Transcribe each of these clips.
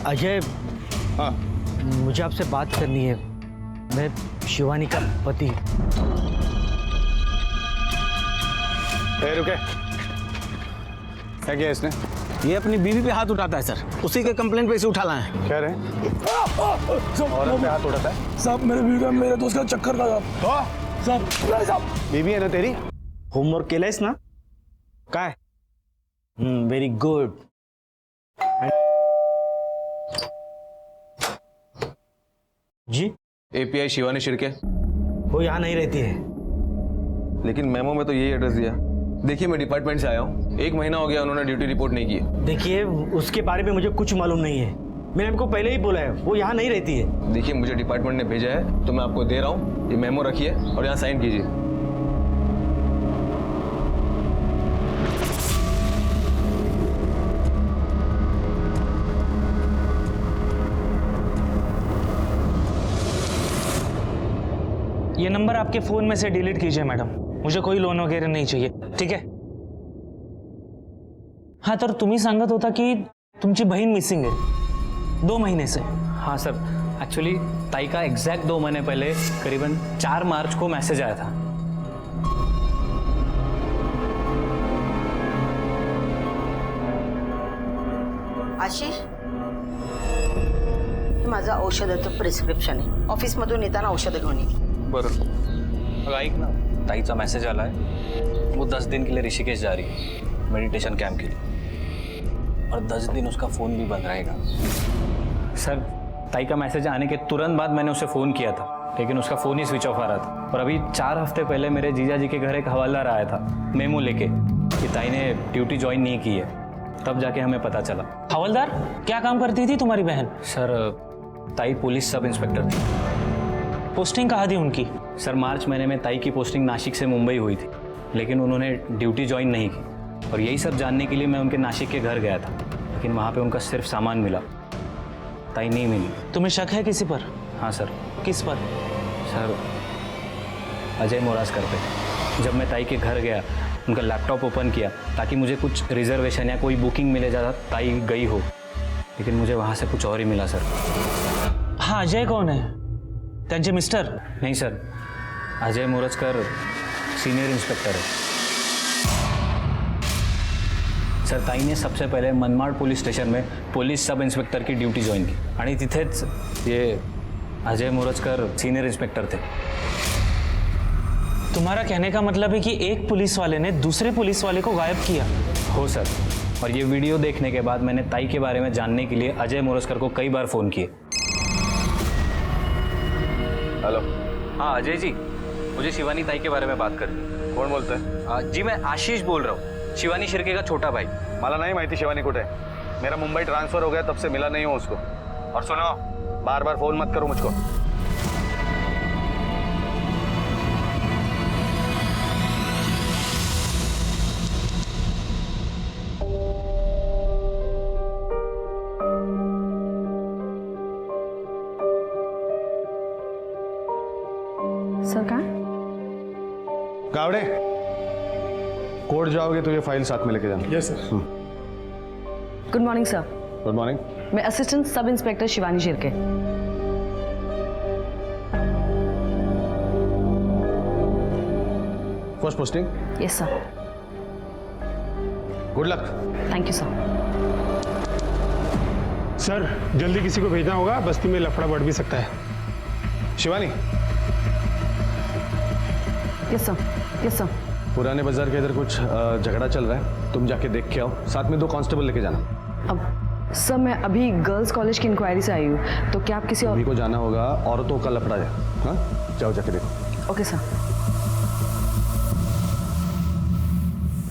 अजय, हाँ मुझे आपसे बात करनी है। मैं शिवानी का पति। रुके, क्या किया इसने? ये अपनी बीवी पे हाथ उठाता है सर, उसी के कंप्लेंट पे इसे उठा लाए हैं। क्या रहे? औरत पे हाथ उठाता है? साहब मेरे बीवी का मेरे दोस्त का चक्कर का साहब। साहब बीवी है ना तेरी? होमवर्क केलंयस ना? काय? Very good. जी, एपीआई शिवानी शिर्के। वो यहाँ नहीं रहती है। लेकिन मेमो में तो यही एड्रेस दिया। देखिए मैं डिपार्टमेंट से आया हूँ, 1 महीना हो गया उन्होंने ड्यूटी रिपोर्ट नहीं की है। देखिए, उसके बारे में मुझे कुछ मालूम नहीं है। मैंने आपको पहले ही बोला है, वो यहाँ नहीं रहती है। देखिए मुझे डिपार्टमेंट ने भेजा है तो मैं आपको दे रहा हूँ, ये मेमो रखिए और यहाँ साइन कीजिए। ये नंबर आपके फोन में से डिलीट कीजिए मैडम, मुझे कोई लोन वगैरह नहीं चाहिए, ठीक है? हाँ, तर तुम्ही सांगत होता की तुमची बहीण मिसिंग है 2 महीने से। हाँ सर, एक्चुअली ताई का एग्जैक्ट 2 महीने पहले करीबन 4 मार्च को मैसेज आया था। आशीष, हे माझं औषधाचं प्रिस्क्रिप्शन आहे, ऑफिसमधून येताना औषधं घेऊन ये। बरं, अगं ऐक ना, ताईचा मैसेज आला है, वो 10 दिन के लिए ऋषिकेश जा रही है मेडिटेशन कैंप के लिए, और 10 दिन उसका फ़ोन भी बंद रहेगा। सर, ताई का मैसेज आने के तुरंत बाद मैंने उसे फ़ोन किया था, लेकिन उसका फ़ोन ही स्विच ऑफ आ रहा था। और अभी 4 हफ्ते पहले मेरे जीजा जी के घर एक हवालदार आया था मेमो लेके कि ताई ने ड्यूटी ज्वाइन नहीं की है, तब जाके हमें पता चला। हवलदार, क्या काम करती थी तुम्हारी बहन? सर, ताई पुलिस सब इंस्पेक्टर थी। पोस्टिंग कहाँ थी उनकी? सर, मार्च महीने में ताई की पोस्टिंग नासिक से मुंबई हुई थी, लेकिन उन्होंने ड्यूटी ज्वाइन नहीं की, और यही सब जानने के लिए मैं उनके नासिक के घर गया था, लेकिन वहाँ पे उनका सिर्फ सामान मिला, ताई नहीं मिली। तुम्हें शक है किसी पर? हाँ सर। किस पर? सर, अजय मोरासकर पे। जब मैं ताई के घर गया, उनका लैपटॉप ओपन किया ताकि मुझे कुछ रिजर्वेशन या कोई बुकिंग मिले, ज़्यादा ताई गई हो, लेकिन मुझे वहाँ से कुछ और ही मिला सर। हाँ, अजय कौन है? त्यांचे मिस्टर? नहीं sir, Ajay Morajkar senior inspector है। सर, ताई ने सबसे पहले मनमाड पुलिस स्टेशन में पुलिस सब इंस्पेक्टर की ड्यूटी ज्वाइन की, आणि तिथेच ये अजय मोरजकर सीनियर इंस्पेक्टर थे। तुम्हारा कहने का मतलब है कि एक पुलिस वाले ने दूसरे पुलिस वाले को गायब किया? हो सर, और ये वीडियो देखने के बाद मैंने ताई के बारे में जानने के लिए अजय मोरजकर को कई बार फ़ोन किए। हेलो। हाँ अजय जी, मुझे शिवानी ताई के बारे में बात करनी। कौन बोलता है? जी मैं आशीष बोल रहा हूँ, शिवानी शिर्के का छोटा भाई। मला नहीं माहिती शिवानी कुठे है। मेरा मुंबई ट्रांसफर हो गया तब से मिला नहीं हूँ उसको। और सुनो, बार बार फोन मत करो मुझको। सर कहाँ? गावड़े, कोर्ट जाओगे तो ये फाइल साथ में लेके जाना। Yes sir. Good morning sir. Good morning. मैं assistant sub inspector Shivani Shirke. First posting. Yes sir. Good luck. Thank you sir. Sir, जल्दी किसी को भेजना होगा, बस्ती में लफड़ा बढ़ भी सकता है। Shivani, yes sir. Yes sir. पुराने बाजार के इधर कुछ झगड़ा चल रहा है, तुम जाके देख के आओ, साथ में 2 कांस्टेबल लेके जाना। अब सर, मैं अभी गर्ल्स कॉलेज की इंक्वायरी से आई हूँ, तो क्या आप किसी और अभी को जाना होगा, औरतों का लफड़ा है। हाँ, जाओ जाके देखो। Okay sir.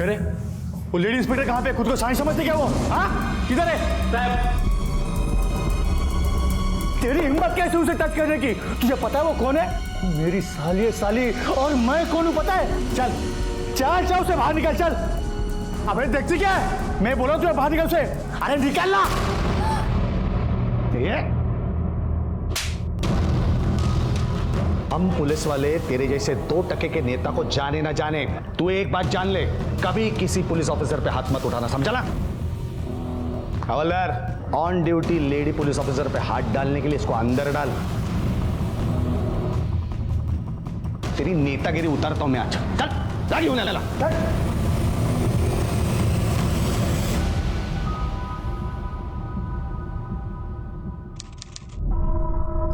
अरे वो लेडी इंस्पेक्टर कहाँ पे? खुद को साइंस समझते क्या वो? हाँ, किधर है? साहब, तेरी हिम्मत कैसे उसे टच करने की? तुझे पता है वो कौन है? मेरी साली है साली, और मैं कौन हूं पता है? चल चल चल, उसे बाहर निकल, चल। अबे देखती क्या है? मैं बोला तुझे बाहर निकल उसे। अरे निकल ना। ये हम पुलिस वाले तेरे जैसे 2% के नेता को जाने ना जाने, तू एक बात जान ले, कभी किसी पुलिस ऑफिसर पे हाथ मत उठाना, समझा ना? हवलदार, on duty lady police officer पे हाथ डालने के लिए इसको अंदर डाल। तेरी नेतागिरी उतारता हूं मैं आज। चल गाड़ी होने लगा।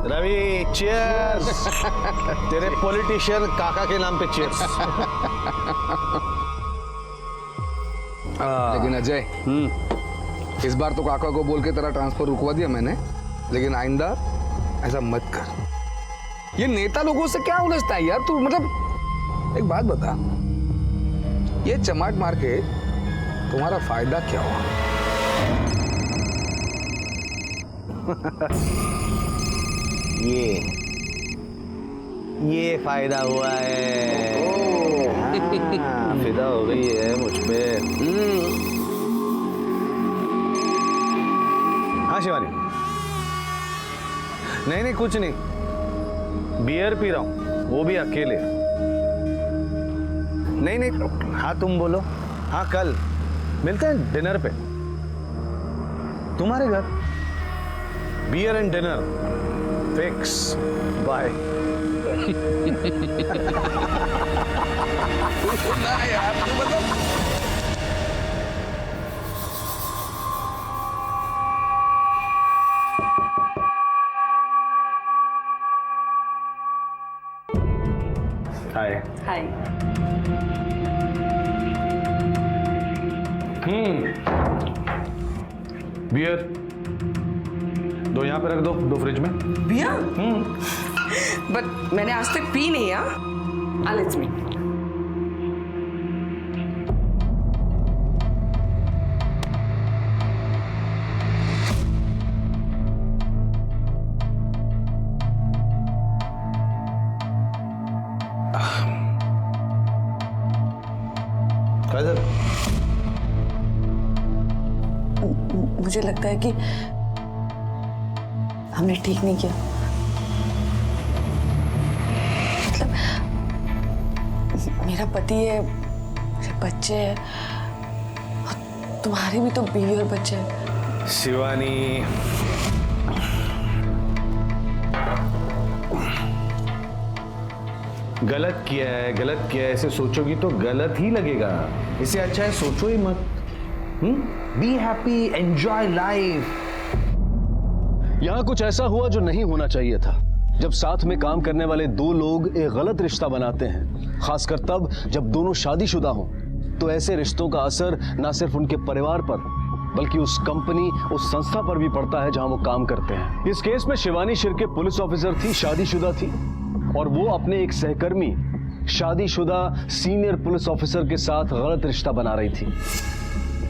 रवि, चीयर्स। तेरे पॉलिटिशियन काका के नाम पे चीयर्स। लेकिन अजय, इस बार तो काका को बोल के तेरा ट्रांसफर रुकवा दिया मैंने, लेकिन आइंदा ऐसा मत कर। ये नेता लोगों से क्या उलझता है यार तू? मतलब एक बात बता, ये चमाट मार के तुम्हारा फायदा क्या हुआ? ये फायदा हुआ है। हाँ, फिदा हो गई है मुझ पे। हाँ शिवानी, नहीं नहीं कुछ नहीं, बियर पी रहा हूं, वो भी अकेले। नहीं नहीं, हाँ तुम बोलो। हाँ कल मिलते हैं डिनर पे, तुम्हारे घर। Beer and dinner fix. Bye. यार तू बता। हाय। हाय। बियर दो यहाँ पे रख दो फ्रिज में। बिया? बट मैंने आज तक पी नहीं है। Let's me. मुझे लगता है कि हमने ठीक नहीं किया। मतलब मेरा पति है, मेरे बच्चे हैं, और तुम्हारी भी तो बीवी और बच्चे हैं। शिवानी, गलत किया है ऐसे सोचोगी तो गलत ही लगेगा। इससे अच्छा है सोचो ही मत। Be happy, enjoy life. यहां कुछ ऐसा हुआ जो नहीं होना चाहिए था। जब साथ में काम करने वाले दो लोग एक गलत रिश्ता बनाते हैं, खासकर तब जब दोनों शादीशुदा हों, तो ऐसे रिश्तों का असर न सिर्फ उनके परिवार पर बल्कि उस कंपनी, उस संस्था पर भी पड़ता है जहां वो काम करते हैं। इस केस में शिवानी शिर्के पुलिस ऑफिसर थी, शादीशुदा थी, और वो अपने एक सहकर्मी शादीशुदा सीनियर पुलिस ऑफिसर के साथ गलत रिश्ता बना रही थी।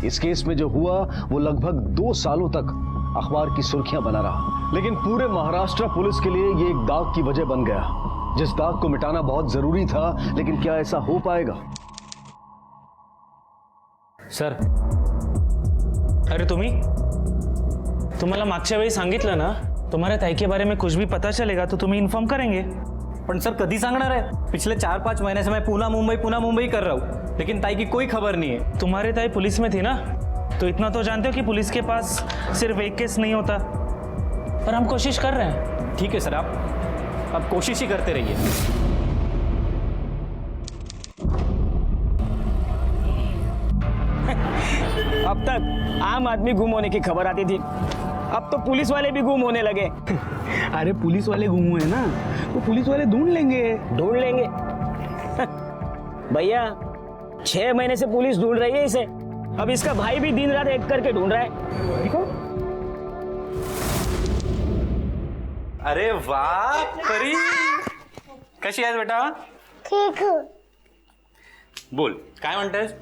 इस केस में जो हुआ वो लगभग 2 सालों तक अखबार की सुर्खियां बना रहा, लेकिन पूरे महाराष्ट्र पुलिस के लिए ये एक दाग की वजह बन गया, जिस दाग को मिटाना बहुत जरूरी था। लेकिन क्या ऐसा हो पाएगा? सर, अरे तुम्हाला मागच्या वेळी सांगितलं ना, तुम्हाऱ्या ताई के बारे में कुछ भी पता चलेगा तो तुम्हें इन्फॉर्म करेंगे। पण सर कधी सांगणार आहे? पिछले 4-5 महीने से मैं पुणे मुंबई कर रहा हूँ, लेकिन ताई की कोई खबर नहीं है। तुम्हारे ताई पुलिस में थी ना, तो इतना तो जानते हो कि पुलिस के पास सिर्फ एक केस नहीं होता। पर हम कोशिश कर रहे हैं। ठीक है सर, आप कोशिश ही करते रहिए। अब तक आम आदमी गुम होने की खबर आती थी, अब तो पुलिस वाले भी गुम होने लगे। अरे पुलिस वाले गुम हुए ना, तो पुलिस वाले ढूंढ लेंगे। भैया 6 महीने से पुलिस ढूंढ रही है इसे, अब इसका भाई भी दिन रात एक करके ढूंढ रहा है। देखो। अरे वाह परी, कशी आहेस बेटा? ठीक। बोल, काय म्हणतेस?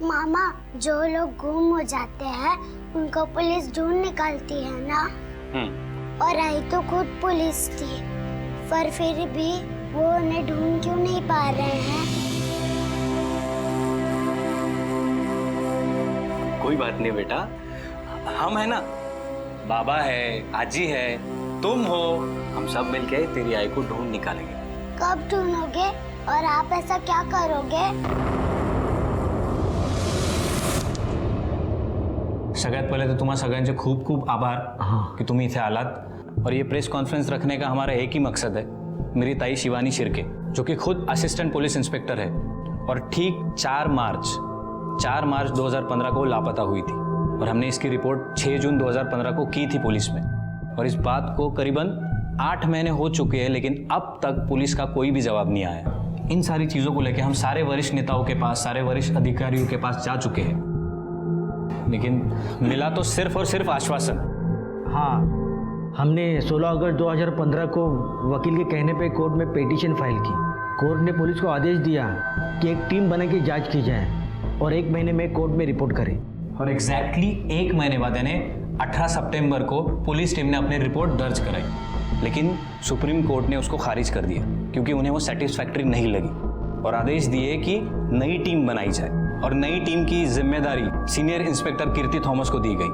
मामा, जो लोग गुम हो जाते हैं उनको पुलिस ढूंढ निकालती है ना, और आई तो खुद पुलिस थी, पर फिर भी वो उन्हें ढूंढ क्यों नहीं पा रहे हैं? कोई बात नहीं बेटा, हम है ना, बाबा है, आजी है, तुम हो, हम सब मिलके तेरी आई को ढूंढ निकालेंगे। कब ढूंढोगे और आप ऐसा क्या करोगे? सगळ्यात पहिले तर तुम्हा सगळ्यांचे खूप खूप आभार की तुम्ही इथे आलात और ये प्रेस कॉन्फ्रेंस रखने का हमारा एक ही मकसद है। मेरी ताई शिवानी शिर्के जो कि खुद असिस्टेंट पुलिस इंस्पेक्टर है और ठीक 4 मार्च 2015 को लापता हुई थी और हमने इसकी रिपोर्ट 6 जून 2015 को की थी पुलिस में और इस बात को करीबन 8 महीने हो चुके हैं लेकिन अब तक पुलिस का कोई भी जवाब नहीं आया। इन सारी चीज़ों को लेकर हम सारे वरिष्ठ नेताओं के पास, सारे वरिष्ठ अधिकारियों के पास जा चुके हैं लेकिन मिला तो सिर्फ और सिर्फ आश्वासन। हाँ, हमने 16 अगस्त 2015 को वकील के कहने पे कोर्ट में पिटीशन फाइल की। कोर्ट ने पुलिस को आदेश दिया कि एक टीम बना के जांच की जाए और 1 महीने में कोर्ट में रिपोर्ट करें। और एग्जैक्टली 1 महीने बाद यानी 18 सितंबर को पुलिस टीम ने अपनी रिपोर्ट दर्ज कराई लेकिन सुप्रीम कोर्ट ने उसको खारिज कर दिया क्योंकि उन्हें वो सेटिस्फैक्ट्री नहीं लगी और आदेश दिए कि नई टीम बनाई जाए और नई टीम की जिम्मेदारी सीनियर इंस्पेक्टर कीर्ति थॉमस को दी गई।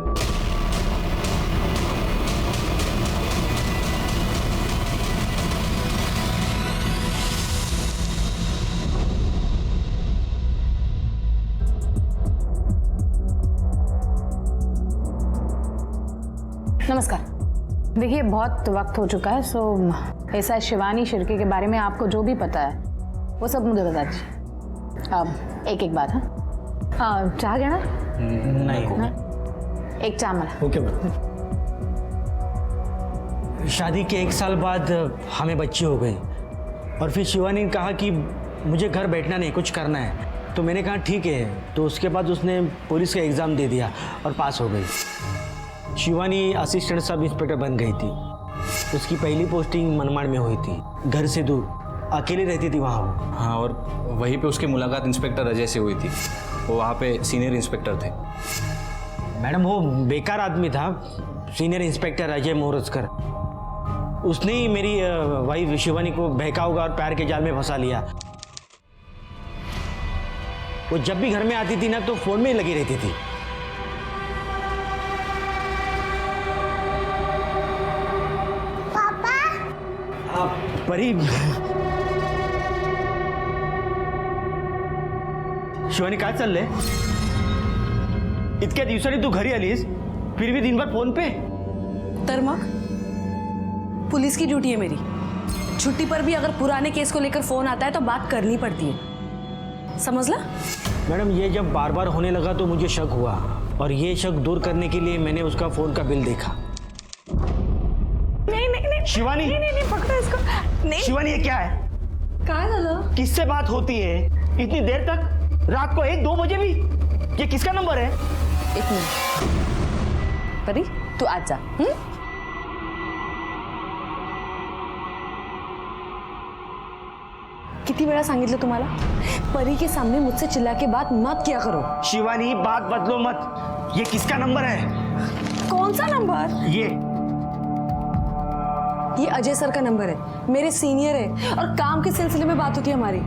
नमस्कार। देखिए बहुत वक्त हो चुका है सो ऐसा शिवानी शिर्के के बारे में आपको जो भी पता है वो सब मुझे बता दीजिए। एक एक बात। हाँ, चाह गया ना? नहीं। एक चाह मला। Okay ma'am. शादी के 1 साल बाद हमें बच्चे हो गए और फिर शिवानी ने कहा कि मुझे घर बैठना नहीं, कुछ करना है। तो मैंने कहा ठीक है। तो उसके बाद उसने पुलिस का एग्ज़ाम दे दिया और पास हो गई। शिवानी असिस्टेंट सब इंस्पेक्टर बन गई थी। उसकी पहली पोस्टिंग मनमाड़ में हुई थी, घर से दूर, अकेली रहती थी वहाँ वो। हाँ, और वहीं पे उसकी मुलाकात इंस्पेक्टर अजय से हुई थी। वो वहाँ पे सीनियर इंस्पेक्टर थे। मैडम वो बेकार आदमी था, सीनियर इंस्पेक्टर अजय मोरजकर। उसने ही मेरी वाइफ शिवानी को बहका होगा और प्यार के जाल में फंसा लिया। वो जब भी घर में आती थी ना तो फोन में ही लगी रहती थी। परी, शिवानी काय चाललंय? इतक्या दिवसांनी तू घरी आलीस, फिर भी दिन भर फोन पे? तर मग पुलिस की ड्यूटी है मेरी। छुट्टी पर भी अगर पुराने केस को लेकर फोन आता है तो बात करनी पड़ती है, समझ ला? मैडम ये जब बार बार होने लगा तो मुझे शक हुआ और ये शक दूर करने के लिए मैंने उसका फोन का बिल देखा। नहीं शिवानी, नहीं पकड़ो इसको। नहीं शिवानी ये क्या है? क्या है? किससे बात होती है इतनी देर तक, रात को 1-2 बजे भी? ये किसका नंबर है? एक मिनट परी, तू आज जा। कितनी वेळा सांगितलं तुम्हाला, परी के सामने मुझसे चिल्ला के बात मत किया करो। शिवानी बात बदलो मत। ये किसका नंबर है? कौन सा नंबर? ये अजय सर का नंबर है, मेरे सीनियर है और काम के सिलसिले में बात होती है हमारी।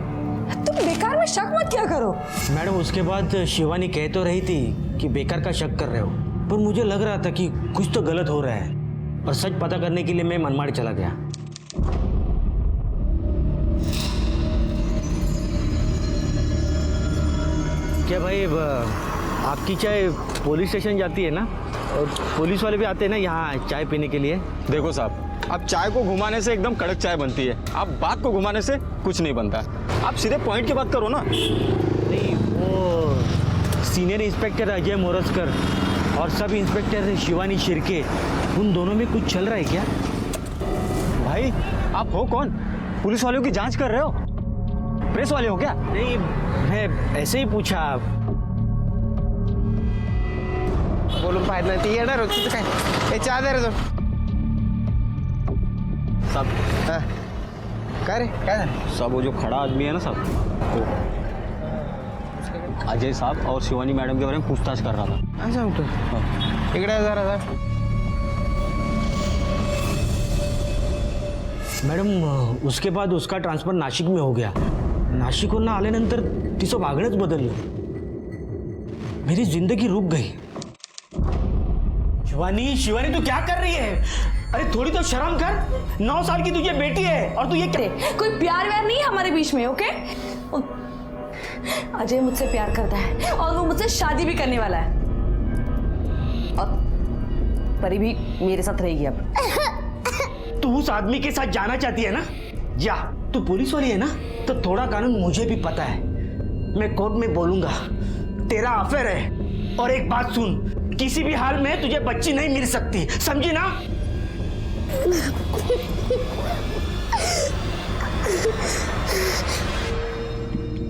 तुम बेकार में शक मत किया करो। मैडम उसके बाद शिवानी कह तो रही थी कि बेकार का शक कर रहे हो, पर मुझे लग रहा था कि कुछ तो गलत हो रहा है और सच पता करने के लिए मैं मनमाड़ चला गया। क्या भाई आपकी चाय पुलिस स्टेशन जाती है ना? और पुलिस वाले भी आते हैं ना यहाँ चाय पीने के लिए? देखो साहब, अब चाय को घुमाने से एकदम कड़क चाय बनती है, अब बात को घुमाने से कुछ नहीं बनता। आप सीधे पॉइंट की बात करो ना। नहीं, वो सीनियर इंस्पेक्टर अजय मोरजकर और सब इंस्पेक्टर शिवानी शिर्के, उन दोनों में कुछ चल रहा है क्या? भाई आप हो कौन? पुलिस वालों की जांच कर रहे हो? प्रेस वाले हो क्या? नहीं, मैं ऐसे ही पूछा। बोलून पाहिजे नाही ती येणार होती काय? हे चहा दे रे तो साहब। क्या रे क्या साहब? वो जो खड़ा आदमी है ना साहब, वो अजय साहब और शिवानी मैडम के बारे में पूछताछ कर रहा था। अच्छा तो इकडे जरा सर। मॅडम उसके बाद उसका ट्रान्सफर नाशिक में हो गया। नाशिकहून आल्यानंतर तिचं वागणंच बदललं। मेरी जिंदगी रुक गई। शिवानी, शिवानी तू क्या कर रही है? अरे थोड़ी तो शर्म कर। 9 साल की तुझे बेटी है और तू ये क्या? कोई प्यार व्यार नहीं है हमारे बीच में, ओके? अजय मुझसे प्यार करता है और वो मुझसे शादी भी करने वाला है। और परी भी मेरे साथ रहेगी अब। तू उस आदमी के साथ जाना चाहती है ना? जा, तू पुलिस वाली है ना, तो थोड़ा कानून मुझे भी पता है। मैं कोर्ट में बोलूंगा तेरा अफेयर है। और एक बात सुन, किसी भी हाल में तुझे बच्ची नहीं मिल सकती, समझी ना?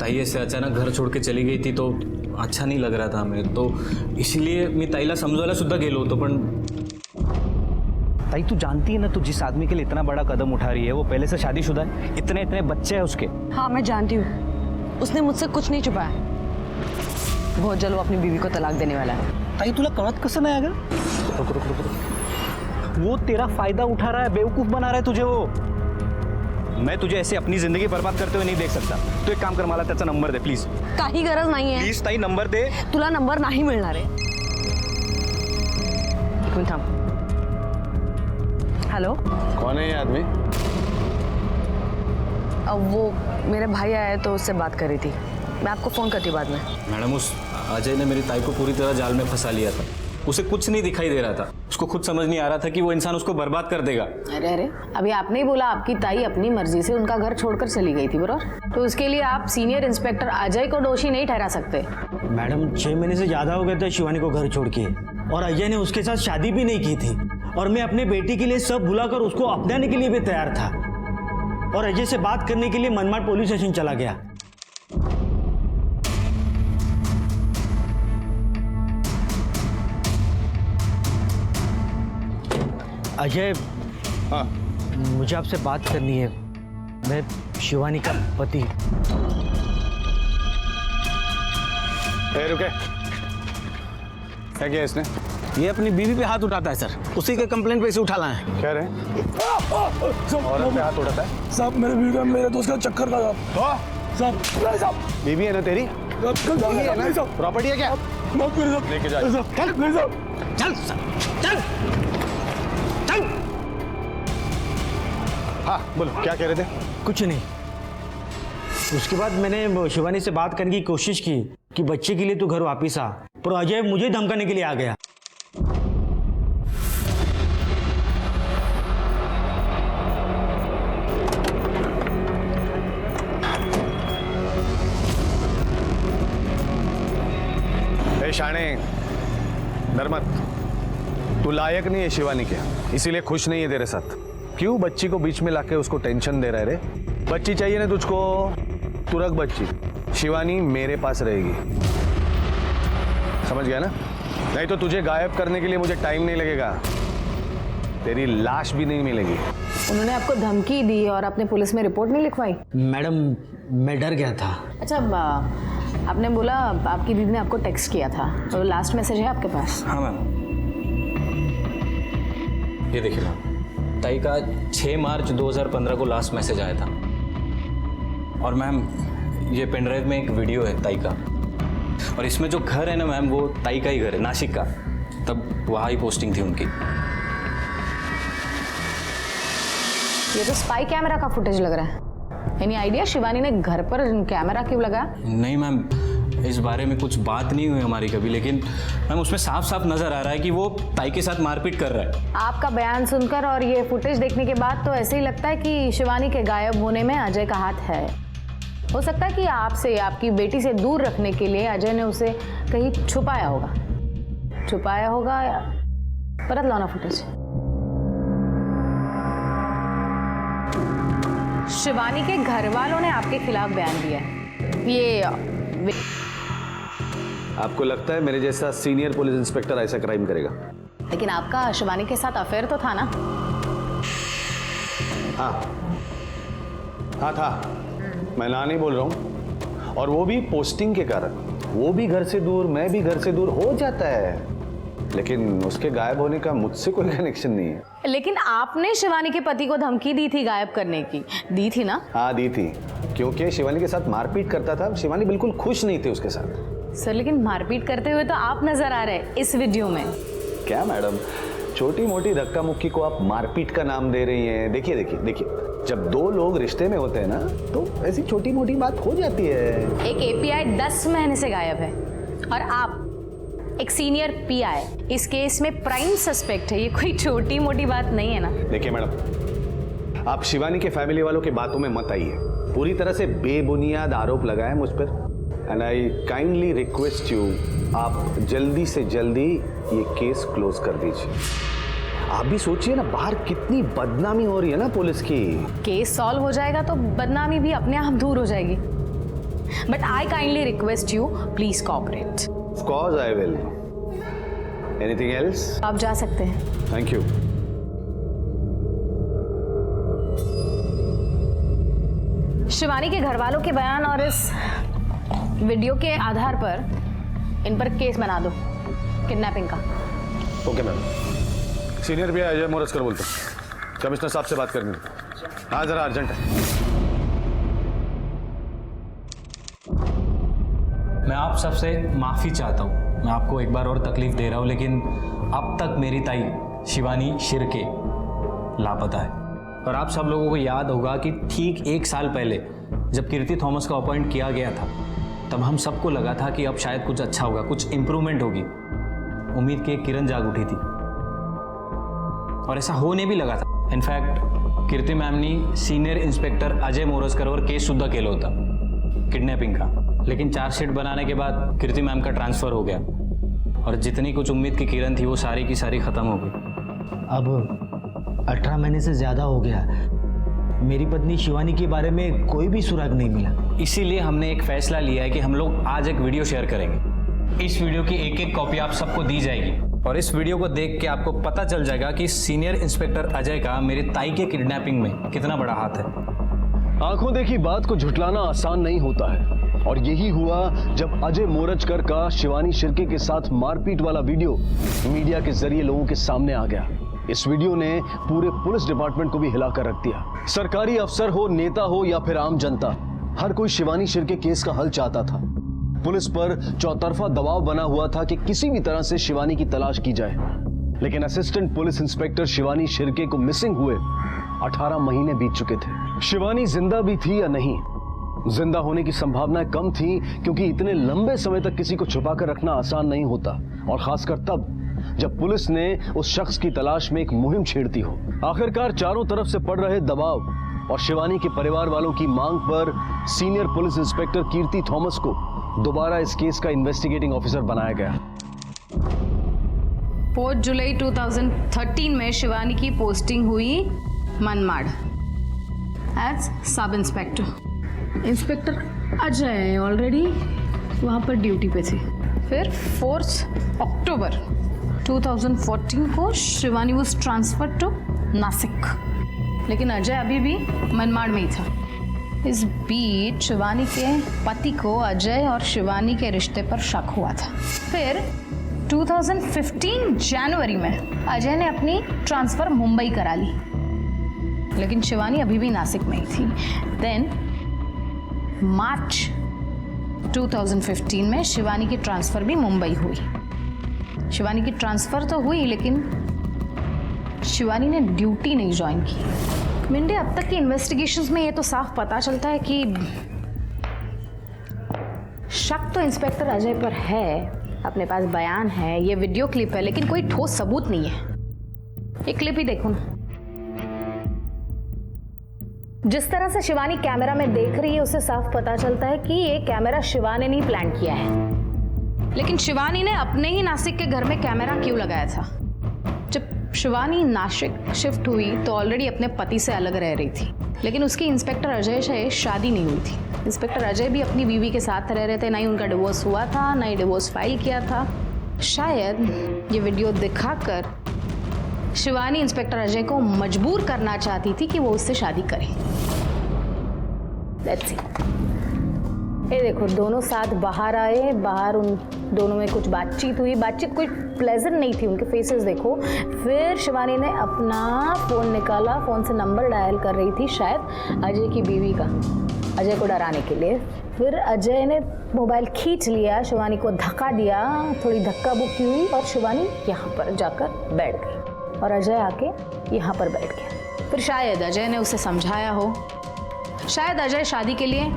ताई ऐसे अचानक घर छोड़ के चली गई थी तो अच्छा नहीं लग रहा था हमें, तो इसलिए मी ताईला समजवायला सुद्धा गेलो होतो। पण ताई तू जानती है ना, तू जिस आदमी के लिए इतना बड़ा कदम उठा रही है वो पहले से शादीशुदा है, इतने इतने बच्चे हैं उसके। हाँ मैं जानती हूँ, उसने मुझसे कुछ नहीं छुपाया। बहुत जल्द वो अपनी बीवी को तलाक देने वाला है। ताई तुला कळत कसं नाही? अगर वो तेरा फायदा उठा रहा है, बेवकूफ बना रहा है तुझे वो। मैं तुझे ऐसे अपनी जिंदगी बर्बाद करते हुए नहीं देख सकता। तू एक काम कर, मला त्याचा नंबर दे प्लीज। काही गरज नाहीये। प्लीज ताई नंबर दे। तुला नंबर नाही मिळणार आहे। एक मिनिट थांब। हेलो, कौन है ये आदमी? अब वो मेरे भाई आया तो उससे बात कर रही थी। मैं आपको फोन करती हूँ बाद में। मैडम, उस अजय ने मेरी ताई को पूरी तरह जाल में फंसा लिया था। उसे कुछ नहीं दिखाई दे रहा था, उसको खुद समझ नहीं आ रहा था कि वो इंसान उसको बर्बाद कर देगा। अरे अरे, अभी आपने ही बोला आपकी ताई अपनी मर्जी से उनका घर छोड़कर चली गई थी, बराबर? तो उसके लिए आप सीनियर इंस्पेक्टर अजय को दोषी नहीं ठहरा सकते। मैडम, 6 महीने से ज्यादा हो गए थे शिवानी को घर छोड़ के, और अजय ने उसके साथ शादी भी नहीं की थी। और मैं अपने बेटी के लिए सब भुलाकर उसको अपनाने के लिए भी तैयार था, और अजय से बात करने के लिए मनमाड़ पुलिस स्टेशन चला गया। अजय, हाँ, मुझे आपसे बात करनी है। मैं शिवानी का पति। रुके, क्या किया इसने? ये अपनी बीवी पे हाथ उठाता है सर, उसी के कंप्लेंट पे इसे उठा लाए हैं। क्या रहे? औरत पे हाथ उठाता है? साहब मेरे बीवी का, मेरे दोस्त का चक्कर था साहब। बीवी है ना तेरी? बीवी है ना? प्रॉपर्टी है क्या? लेके जा। चल चल चल। हाँ बोलो, क्या कह रहे थे? कुछ नहीं। उसके बाद मैंने शिवानी से बात करने की कोशिश की कि बच्चे के लिए तू घर वापिस आ, पर अजय मुझे धमकाने के लिए आ गया। शाणे, डर मत। तू लायक नहीं है शिवानी के, इसीलिए खुश नहीं है तेरे साथ। क्यों बच्ची को बीच में लाके उसको टेंशन दे रहा है रे? बच्ची चाहिए ना तुझको, तू रख बच्ची। शिवानी मेरे पास रहेगी, समझ गया ना? नहीं तो तुझे गायब करने के लिए मुझे टाइम नहीं लगेगा, तेरी लाश भी नहीं मिलेगी। उन्होंने आपको धमकी दी और आपने पुलिस में रिपोर्ट नहीं लिखवाई? मैडम, मैं डर गया था। अच्छा, आपने बोला आपकी दीदी ने आपको टेक्स्ट किया था, तो लास्ट मैसेज है आपके पास? हाँ मैम, ये देखिए मैम, ताई का 6 मार्च 2015 को लास्ट मैसेज आया था। और मैम, ये पेनड्राइव में एक वीडियो है ताई का, और इसमें जो घर है ना मैम, वो ताई का ही घर है, नासिक का। तब वहाँ ही पोस्टिंग थी उनकी। ये तो स्पाई कैमरा का फुटेज लग रहा है। एनी आइडिया शिवानी ने घर पर कैमरा क्यों लगाया? नहीं मैम, इस बारे में कुछ बात नहीं हुई हमारी कभी, लेकिन मैम उसमें साफ साफ नजर आ रहा है कि वो ताई के साथ मारपीट कर रहा है। आपका बयान सुनकर और ये फुटेज देखने के बाद तो ऐसे ही लगता है कि शिवानी के गायब होने में अजय का हाथ है। हो सकता है कि आपसे, आपकी बेटी से दूर रखने के लिए अजय ने उसे कहीं छुपाया होगा या परत लाना फुटेज। शिवानी के घर वालों ने आपके खिलाफ बयान दिया है। ये आपको लगता है मेरे जैसा सीनियर पुलिस इंस्पेक्टर ऐसा क्राइम करेगा? लेकिन आपका शिवानी के साथ अफेयर तो था ना? हाँ था, मैं ना नहीं बोल रहा हूँ। और वो भी पोस्टिंग के कारण। वो भी घर से दूर, मैं भी घर से दूर हो जाता है, लेकिन उसके गायब होने का मुझसे कोई कनेक्शन नहीं है। लेकिन आपने शिवानी के पति को धमकी दी थी गायब करने की, दी थी ना? हाँ दी थी, क्योंकि शिवानी के साथ मारपीट करता था। शिवानी बिल्कुल खुश नहीं थी उसके साथ। सर, लेकिन मारपीट करते हुए तो आप नजर आ रहे हैं इस वीडियो में। क्या मैडम, छोटी मोटी धक्का मुक्की को आप मारपीट का नाम दे रही हैं? देखिए देखिए देखिए, जब दो लोग रिश्ते में होते हैं ना, तो ऐसी छोटी मोटी बात हो जाती है। एक एपीआई 10 महीने से गायब है, और आप एक सीनियर पीआई इस केस में प्राइम सस्पेक्ट है। ये कोई छोटी मोटी बात नहीं है ना। देखिए मैडम, आप शिवानी के फैमिली वालों की बातों में मत आइए। पूरी तरह से बेबुनियाद आरोप लगाए मुझ पर। And I kindly request you, आप जल्दी से जल्दी ये केस क्लोज कर दीजिए। आप भी सोचिए ना, बाहर कितनी बदनामी हो रही है ना पुलिस की। केस सॉल्व हो जाएगा तो बदनामी भी अपने आप दूर हो जाएगी। But I kindly request you, please cooperate. Of course I will. Anything else? आप जा सकते हैं। Thank you. शिवानी के घर वालों के बयान और इस वीडियो के आधार पर इन पर केस बना दो किडनैपिंग का। Okay ma'am. सीनियर भी अजय मोरजकर बोलते हैं, कमिश्नर साहब से बात करनी है। हाँ जरा अर्जेंट है। मैं आप सबसे माफ़ी चाहता हूँ, मैं आपको एक बार और तकलीफ दे रहा हूँ, लेकिन अब तक मेरी ताई शिवानी शिर्के लापता है। और आप सब लोगों को याद होगा कि ठीक 1 साल पहले जब कीर्ति थॉमस को अपॉइंट किया गया था, तब हम सबको लगा था कि अब शायद कुछ अच्छा होगा, कुछ इम्प्रूवमेंट होगी। उम्मीद की एक किरण जाग उठी थी और ऐसा होने भी लगा था। इनफैक्ट कीर्ति मैम ने senior inspector Ajay Morajkar case सुद्धा केलं होता किडनैपिंग का, लेकिन चार्जशीट बनाने के बाद कीर्ति मैम का ट्रांसफ़र हो गया और जितनी कुछ उम्मीद की किरण थी वो सारी की सारी ख़त्म हो गई। अब 18 महीने से ज़्यादा हो गया, मेरी पत्नी शिवानी के बारे में कोई भी सुराग नहीं मिला। इसीलिए हमने एक फैसला लिया है कि हम लोग आज एक वीडियो शेयर करेंगे। इस वीडियो की एक कॉपी आप सबको दी जाएगी और इस वीडियो को देख के आपको पता चल जाएगा कि सीनियर इंस्पेक्टर अजय का मेरी ताई के किडनैपिंग में कितना बड़ा हाथ है। आंखों देखी बात को झुठलाना आसान नहीं होता है, और यही हुआ जब अजय मोरजकर का शिवानी शिर्के के साथ मारपीट वाला वीडियो मीडिया के जरिए लोगों के सामने आ गया। इस वीडियो ने पूरे पुलिस डिपार्टमेंट को भी हिलाकर रख दिया। सरकारी अफसर हो, नेता हो या फिर आम जनता, हर कोई शिवानी शिर्के केस का हल चाहता था। पुलिस पर चौतरफा दबाव बना हुआ था कि किसी भी तरह से शिवानी की तलाश की जाए, लेकिन assistant police inspector Shivani Shirke को मिसिंग हुए 18 महीने बीत चुके थे। शिवानी जिंदा भी थी या नहीं, जिंदा होने की संभावनाएं कम थी, क्योंकि इतने लंबे समय तक किसी को छुपाकर रखना आसान नहीं होता, और खासकर तब जब पुलिस ने उस शख्स की तलाश में एक मुहिम छेड़ती हो। आखिरकार चारों तरफ से पड़ रहे दबाव और शिवानी के परिवार वालों की मांग पर सीनियर पुलिस इंस्पेक्टर कीर्ति थॉमस को दोबारा इस केस का इन्वेस्टिगेटिंग ऑफिसर बनाया गया। 4 जुलाई 2013 में शिवानी की पोस्टिंग हुई Manmad as sub inspector. Inspector Ajay already वहाँ पर ड्यूटी पे थे। फिर 4 अक्टूबर 2014 को Shivani was transfer to Nashik, लेकिन अजय अभी भी मनमाड़ में ही था। इस बीच शिवानी के पति को अजय और शिवानी के रिश्ते पर शक हुआ था। फिर 2015 जनवरी में अजय ने अपनी ट्रांसफर मुंबई करा ली, लेकिन शिवानी अभी भी नासिक में ही थी। देन मार्च 2015 में शिवानी की ट्रांसफर भी मुंबई हुई। शिवानी की ट्रांसफर तो हुई, लेकिन शिवानी ने ड्यूटी नहीं ज्वाइन की। मिंडे, अब तक की इन्वेस्टिगेशंस में ये तो साफ पता चलता है कि शक तो इंस्पेक्टर अजय पर है, अपने पास बयान है, ये वीडियो क्लिप है, लेकिन कोई ठोस सबूत नहीं है। ये क्लिप ही देखो ना, जिस तरह से शिवानी कैमरा में देख रही है उससे साफ पता चलता है कि ये कैमरा शिवानी ने प्लान किया है। लेकिन शिवानी ने अपने ही नासिक के घर में कैमरा क्यों लगाया था? जब शिवानी नासिक शिफ्ट हुई तो ऑलरेडी अपने पति से अलग रह रही थी, लेकिन उसकी इंस्पेक्टर अजय से शादी नहीं हुई थी। इंस्पेक्टर अजय भी अपनी बीवी के साथ रह रहे थे, ना ही उनका डिवोर्स हुआ था, ना ही डिवोर्स फाइल किया था। शायद ये वीडियो दिखाकर शिवानी इंस्पेक्टर अजय को मजबूर करना चाहती थी कि वो उससे शादी करे। Let's see. ये देखो, दोनों साथ बाहर आए, बाहर उन दोनों में कुछ बातचीत हुई। बातचीत कोई प्लेजेंट नहीं थी, उनके फेसेस देखो। फिर शिवानी ने अपना फ़ोन निकाला, फ़ोन से नंबर डायल कर रही थी शायद अजय की बीवी का, अजय को डराने के लिए। फिर अजय ने मोबाइल खींच लिया, शिवानी को धक्का दिया, थोड़ी धक्का बुक्की हुई और शिवानी यहाँ पर जाकर बैठ गई और अजय आके यहाँ पर बैठ गया। फिर शायद अजय ने उसे समझाया हो, शायद अजय शादी के लिए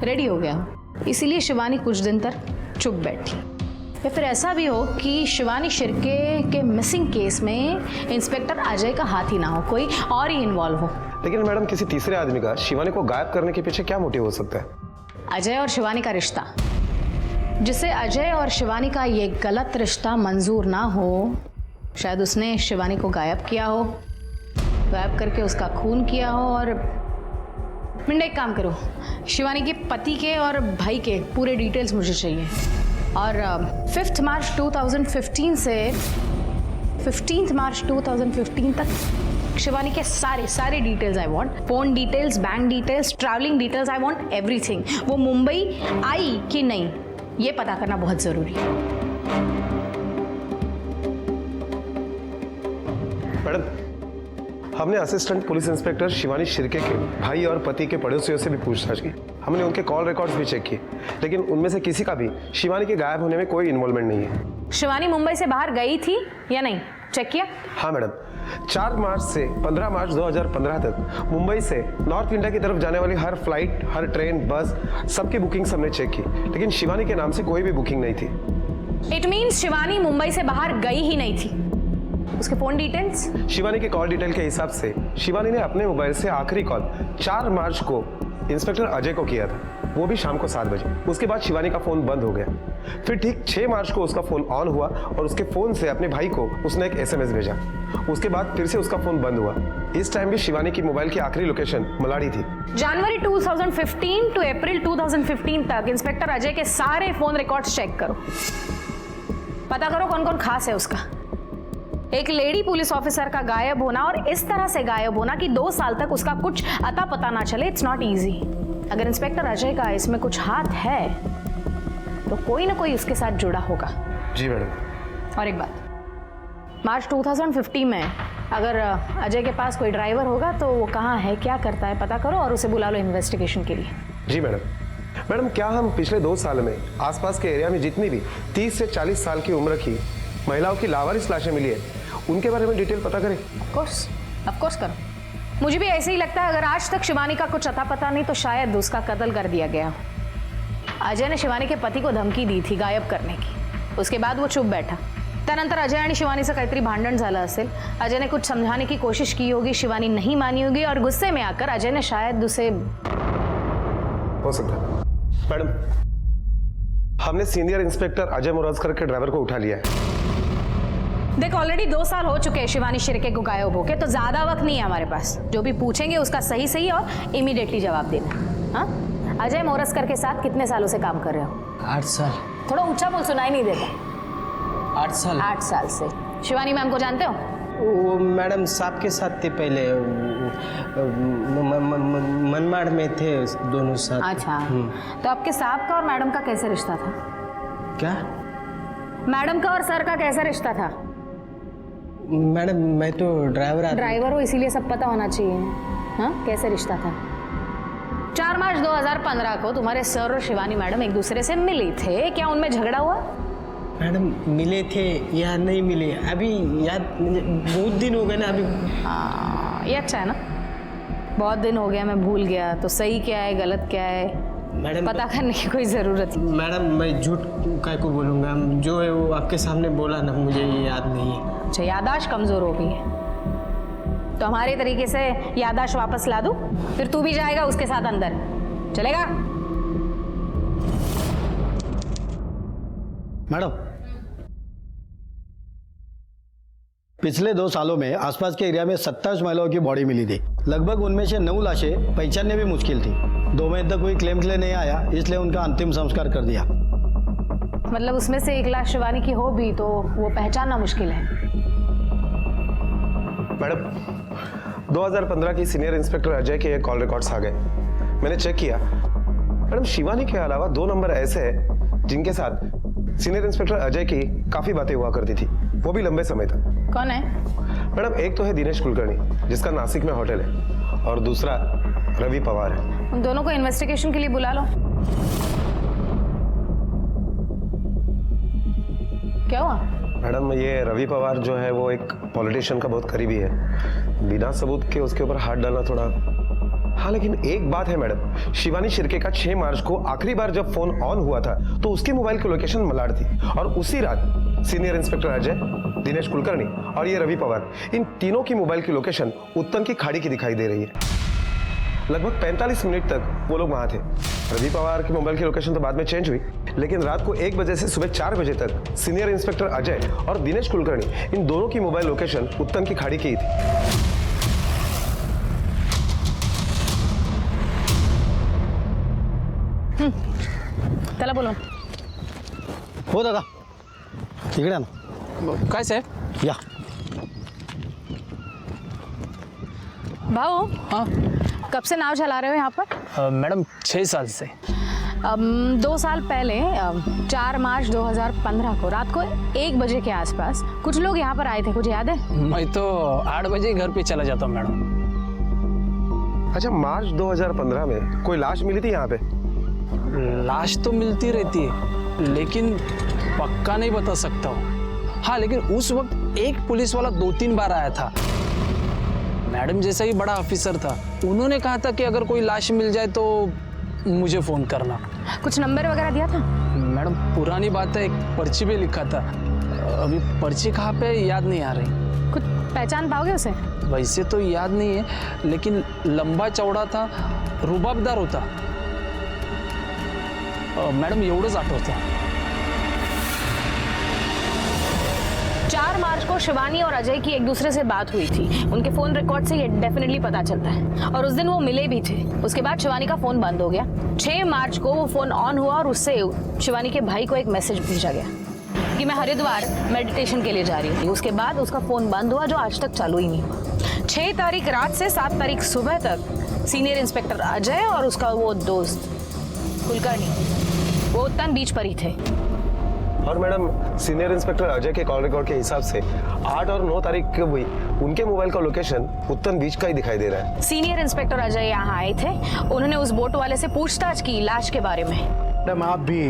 रेडी हो गया हो, इसीलिए शिवानी कुछ दिन तक चुप बैठी। या फिर ऐसा भी हो कि शिवानी शिर्के के मिसिंग केस में इंस्पेक्टर अजय का हाथ ही ना हो, कोई और ही इन्वॉल्व हो। लेकिन मैडम किसी तीसरे आदमी का शिवानी को गायब करने के पीछे क्या मोटिव हो सकता है? अजय और शिवानी का रिश्ता, जिसे अजय और शिवानी का ये गलत रिश्ता मंजूर ना हो, शायद उसने शिवानी को गायब किया हो, गायब करके उसका खून किया हो। और मिंडा एक काम करो, शिवानी के पति के और भाई के पूरे डिटेल्स मुझे चाहिए। और 5 मार्च 2015 से 15 मार्च 2015 तक शिवानी के सारे details I want. Phone details, bank details, travelling details, I want everything. वो मुंबई आई कि नहीं ये पता करना बहुत जरूरी है। मैडम, हमने assistant police inspector Shivani Shirke के भाई और पति के पड़ोसियों से भी पूछताछ की। हमने उनके कॉल रिकॉर्ड्स भी चेक किए, लेकिन उनमें से किसी का भी शिवानी के गायब होने में कोई इन्वॉल्वमेंट नहीं है। शिवानी मुंबई से बाहर गई थी या नहीं, चेक किया? हाँ मैडम, 4 मार्च से 15 मार्च 2015 तक मुंबई से नॉर्थ इंडिया की तरफ जाने वाली हर फ्लाइट, हर ट्रेन, बस, सबकी बुकिंग हमने चेक की, लेकिन शिवानी के नाम से कोई भी बुकिंग नहीं थी। इट मीन्स शिवानी मुंबई से बाहर गई ही नहीं थी। उसके फोन डिटेल्स? शिवानी के कॉल डिटेल के हिसाब से शिवानी ने अपने मोबाइल से आखिरी कॉल 4 मार्च को इंस्पेक्टर अजय को किया था, वो भी शाम को 7 बजे। उसके बाद शिवानी का फोन बंद हो गया। फिर ठीक 6 मार्च को उसका फोन ऑन हुआ और उसके फोन से अपने भाई को उसने एक SMS भेजा। उसके बाद फिर से उसका फोन बंद हुआ। इस टाइम भी शिवानी की मोबाइल की आखिरी लोकेशन मलाड़ी थी। जनवरी 2015 टू अप्रैल 2015 तक इंस्पेक्टर अजय के सारे फोन रिकॉर्ड्स चेक करो, पता करो कौन कौन खास है उसका। एक लेडी पुलिस ऑफिसर का गायब होना और इस तरह से गायब होना कि 2 साल तक उसका कुछ अता पता ना चले, इट्स नॉट इजी। अगर इंस्पेक्टर अजय का इसमें कुछ हाथ है तो कोई ना कोई उसके साथ जुड़ा होगा। जी मैडम। और एक बात, मार्च 2015 में अगर अजय के पास कोई ड्राइवर होगा तो वो कहाँ है, क्या करता है, पता करो और उसे बुला लो इन्वेस्टिगेशन के लिए। जी मैडम। मैडम, क्या हम पिछले 2 साल में आसपास के एरिया में जितनी भी 30 से 40 साल की उम्र की महिलाओं की लावारिस लाशें मिली है, उनके बारे में डिटेल पता करें? ऑफ कोर्स करो। मुझे भी ऐसे ही लगता है, अगर आज तक शिवानी का कुछ अता पता नहीं तो शायद उसका कत्ल कर दिया गया। अजय ने शिवानी के पति को धमकी दी थी गायब करने की, उसके बाद वो चुप बैठा। त्यानंतर अजय आणि शिवानीचं काहीतरी भांडण झालं असेल। अजय ने कुछ समझाने की कोशिश की होगी, शिवानी नहीं मानी होगी और गुस्से में आकर अजय ने शायद उसे। हो सकता है। मैडम, हमने सीनियर इंस्पेक्टर अजय मोराजकर के ड्राइवर को उठा लिया है। देख, ऑलरेडी 2 साल हो चुके हैं शिवानी शिर्के को गायब होके, तो ज्यादा वक्त नहीं है हमारे पास। जो भी पूछेंगे उसका सही सही और इमीडिएटली जवाब देना। हाँ, अजय मोरस्कर के साथ कितने सालों से काम कर रहे हो? 8 साल। थोड़ा ऊंचा बोल, सुनाई नहीं देता। 8 साल। 8 साल से। शिवानी मैम को जानते हो? वो मैडम साहब के साथ थे पहले, मनमाड़ में थे दोनों साथ। अच्छा, तो आपके साहब का और मैडम का कैसे रिश्ता था? क्या? मैडम का और सर का कैसा रिश्ता था? मैडम, मैं तो ड्राइवर हो, इसीलिए सब पता होना चाहिए। हाँ, कैसे रिश्ता था? 4 मार्च 2015 को तुम्हारे सर और शिवानी मैडम एक दूसरे से मिले थे, क्या उनमें झगड़ा हुआ? मैडम, मिले थे या नहीं मिले अभी याद, बहुत दिन हो गए ना अभी। हाँ, ये अच्छा है ना, बहुत दिन हो गया, मैं भूल गया। तो सही क्या है गलत क्या है मैडम पता करने की कोई ज़रूरत नहीं। मैडम, मैं झूठ काय को बोलूँगा, जो है वो आपके सामने बोला ना, मुझे याद नहीं है। अच्छा, याददाश्त कमज़ोर हो गई है तो हमारे तरीके से याददाश्त वापस ला दूँ, फिर तू भी जाएगा उसके साथ अंदर, चलेगा? मैडम, पिछले 2 सालों में आसपास के एरिया में 27 महिलाओं की बॉडी मिली थी। लगभग उनमें से 9 लाशें पहचानने भी मुश्किल थी। 2 महीने तक कोई क्लेम के लिए नहीं आया, इसलिए उनका अंतिम संस्कार कर दिया। मतलब उसमें से 1 लाश शिवानी की हो भी तो वो पहचानना मुश्किल है। मैडम, 2015 की सीनियर इंस्पेक्टर अजय के कॉल रिकॉर्ड्स आ गए। मैंने चेक किया। मैडम, शिवानी के अलावा 2 नंबर ऐसे हैं जिनके साथ सीनियर इंस्पेक्टर अजय की काफी बातें हुआ करती थी, वो भी लंबे समय तक। कौन है? मैडम, एक तो है दिनेश कुलकर्णी, जिसका नासिक में होटल है, और दूसरा रवि पवार है। उन दोनों को इन्वेस्टिगेशन के लिए बुला लो। क्या हुआ? मैडम, ये रवि पवार जो है वो एक पॉलिटिशियन का बहुत करीबी है। बिना सबूत के उसके ऊपर हाथ डालना थोड़ा हाँ लेकिन एक बात है मैडम, शिवानी शिर्के का 6 मार्च को आखिरी बार जब फोन ऑन हुआ था तो उसके मोबाइल की लोकेशन मलाड थी, और उसी रात सीनियर इंस्पेक्टर अजय, दिनेश कुलकर्णी और ये रवि पवार, इन तीनों की मोबाइल की लोकेशन उत्तन की खाड़ी की दिखाई दे रही है। लगभग 45 मिनट तक वो लोग वहां थे। रवि पवार की मोबाइल की लोकेशन तो बाद में चेंज हुई, लेकिन रात को 1 बजे से सुबह 4 बजे तक सीनियर इंस्पेक्टर अजय और दिनेश कुलकर्णी, इन दोनों की मोबाइल लोकेशन उत्तन की खाड़ी की ही थी। चला बोलो हो दादा इकडे ना काय साहेब या भाऊ। हाँ कब से नाव चला रहे हो यहाँ पर? मैडम 6 साल से। 2 साल पहले 4 मार्च 2015 को रात को 1 बजे के आसपास कुछ लोग यहाँ पर आए थे, कुछ याद है? मैं तो 8 बजे घर पे चला जाता हूँ मैडम। अच्छा, मार्च 2015 में कोई लाश मिली थी यहाँ पे? लाश तो मिलती रहती है लेकिन पक्का नहीं बता सकता हूँ। हाँ लेकिन उस वक्त एक पुलिस वाला 2-3 बार आया था, मैडम जैसा ही बड़ा ऑफिसर था। उन्होंने कहा था कि अगर कोई लाश मिल जाए तो मुझे फोन करना। कुछ नंबर वगैरह दिया था? मैडम पुरानी बात है, एक पर्ची पे लिखा था, अभी पर्ची कहाँ पे याद नहीं आ रही। कुछ पहचान पाओगे उसे? वैसे तो याद नहीं है लेकिन लंबा चौड़ा था, रुबाबदार होता। मैडम एवढंच आठवतं। 4 मार्च को शिवानी और अजय की एक दूसरे से बात हुई थी। उनके फोन रिकॉर्ड से ये डेफिनेटली पता चलता है, और उस दिन वो मिले भी थे। उसके बाद शिवानी का फोन बंद हो गया। 6 मार्च को वो फोन ऑन हुआ और उससे शिवानी के भाई को एक मैसेज भेजा गया कि मैं हरिद्वार मेडिटेशन के लिए जा रही थी। उसके बाद उसका फोन बंद हुआ, जो आज तक चालू ही नहीं हुआ। 6 तारीख रात से 7 तारीख सुबह तक सीनियर इंस्पेक्टर अजय और उसका वो दोस्त कुलकर्णी वो उत्तन बीच पर ही थे। और मैडम सीनियर इंस्पेक्टर अजय के कॉल रिकॉर्ड के हिसाब से 8 और 9 तारीख को भी उनके मोबाइल का लोकेशन उत्तन बीच का ही दिखाई दे रहा है। सीनियर इंस्पेक्टर अजय यहाँ आए थे, उन्होंने उस बोट वाले से पूछताछ की लाश के बारे में। मैडम आप भी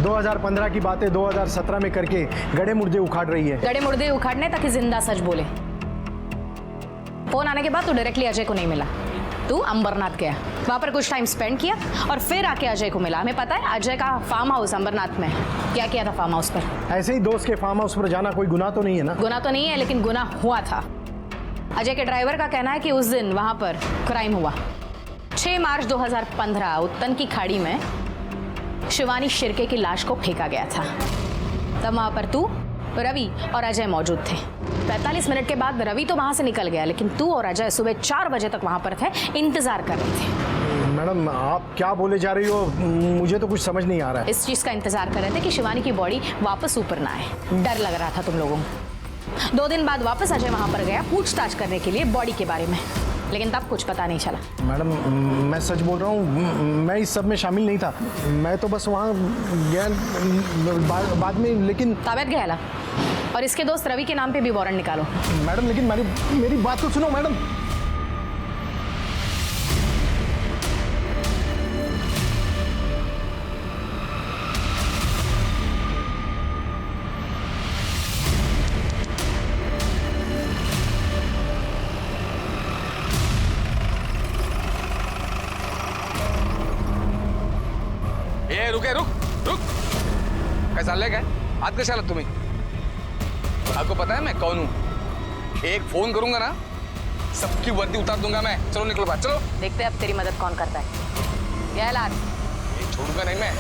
2015 की बातें 2017 में करके गड़े मुर्दे उखाड़ रही है। गड़े मुर्दे उखाड़ने ताकि जिंदा सच बोले। फोन आने के बाद तू डायरेक्टली अजय को नहीं मिला, तू अंबरनाथ गया, वहां पर कुछ टाइम स्पेंड किया और फिर आके अजय को मिला। हमें पता है अजय का फार्म हाउस अंबरनाथ में। क्या किया था फार्म हाउस पर? ऐसे ही दोस्त के फार्म हाउस पर जाना कोई गुनाह तो नहीं है ना? गुनाह तो नहीं है, लेकिन गुनाह हुआ था। अजय के ड्राइवर का कहना है कि उस दिन वहां पर क्राइम हुआ। 6 मार्च 2015 उत्तन की खाड़ी में शिवानी शिर्के की लाश को फेंका गया था। तब वहां पर तू, रवि और अजय मौजूद थे। 45 मिनट के बाद रवि तो वहां से निकल गया, लेकिन तू और अजय सुबह 4 बजे तक वहां पर थे, इंतजार कर रहे थे। मैडम आप क्या बोले जा रही हो, मुझे तो कुछ समझ नहीं आ रहा है। इस चीज का इंतजार कर रहे थे कि शिवानी की बॉडी वापस ऊपर ना आए। डर लग रहा था तुम लोगों को। 2 दिन बाद वापस अजय वहां पर गया पूछताछ करने के लिए बॉडी के बारे में, लेकिन तब कुछ पता नहीं चला। मैडम मैं सच बोल रहा हूँ, मैं इस सब में शामिल नहीं था। मैं तो बस वहाँ गया बाद में, लेकिन ताबियत गया। और इसके दोस्त रवि के नाम पे भी वारंट निकालो। मैडम लेकिन मेरी बात तो सुनो मैडम। रुक काय चाललंय काय? आत कशाला तुम्ही? आपको पता है मैं कौन हूँ? एक फोन करूंगा ना सबकी वर्दी उतार दूंगा मैं। चलो निकलो बात, चलो। देखते हैं अब तेरी मदद कौन करता है। क्या लाल? छोड़ूंगा नहीं मैं।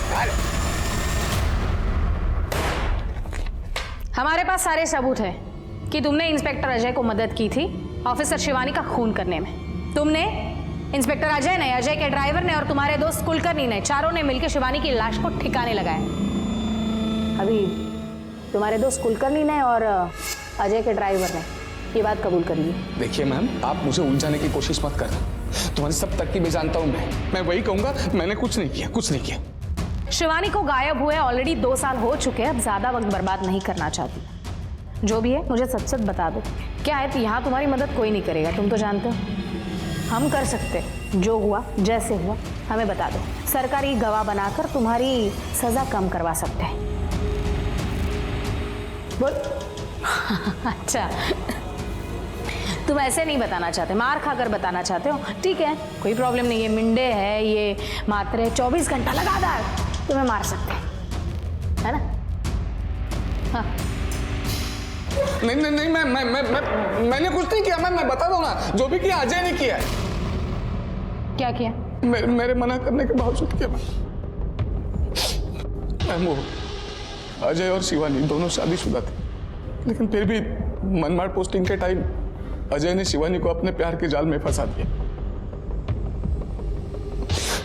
हमारे पास सारे सबूत हैं कि तुमने इंस्पेक्टर अजय को मदद की थी ऑफिसर शिवानी का खून करने में। तुमने, इंस्पेक्टर अजय ने, अजय के ड्राइवर ने और तुम्हारे दोस्त कुलकर्णी ने, चारों ने मिलकर शिवानी की लाश को ठिकाने लगाया। अभी तुम्हारे दोस्त कुलकर्णी ने और अजय के ड्राइवर ने ये बात कबूल कर ली। देखिए मैम, आप मुझे उलझाने की कोशिश मत करना। तुम्हारी सब तरकीबें जानता हूँ मैं वही कहूंगा, मैंने कुछ नहीं किया। शिवानी को गायब हुए ऑलरेडी 2 साल हो चुके हैं। अब ज्यादा वक्त बर्बाद नहीं करना चाहती। जो भी है मुझे सच सच बता दो। क्या है, यहाँ तुम्हारी मदद कोई नहीं करेगा, तुम तो जानते हो। हम कर सकते, जो हुआ जैसे हुआ हमें बता दो। सरकारी गवाह बनाकर तुम्हारी सजा कम करवा सकते हैं। बोल। अच्छा, तुम ऐसे नहीं बताना चाहते, मार खाकर बताना चाहते हो, ठीक है, कोई प्रॉब्लम नहीं है। मिंडे है ये, मात्र 24 घंटा लगातार तुम्हें मार सकते हैं, है ना? हाँ। नहीं नहीं नहीं, मैंने कुछ नहीं किया। मैं बता दूं ना, जो भी किया अजय ने किया है। क्या किया? मेरे मना करने के बावजूद किया। मैम वो अजय और शिवानी दोनों शादीशुदा थे, लेकिन फिर भी मनमाड़ पोस्टिंग के टाइम अजय ने शिवानी को अपने प्यार के जाल में फंसा दिया।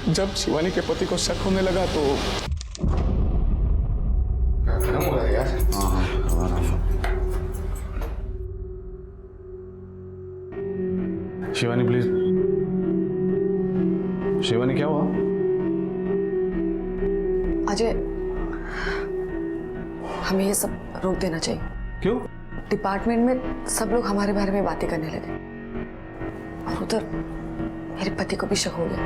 जब शिवानी के पति को शक होने लगा तो यार शिवानी प्लीज। शिवानी क्या हुआ? अजय, हमें ये सब रोक देना चाहिए। क्यों? डिपार्टमेंट में सब लोग हमारे बारे में बातें करने लगे और उधर मेरे पति को भी शक हो गया।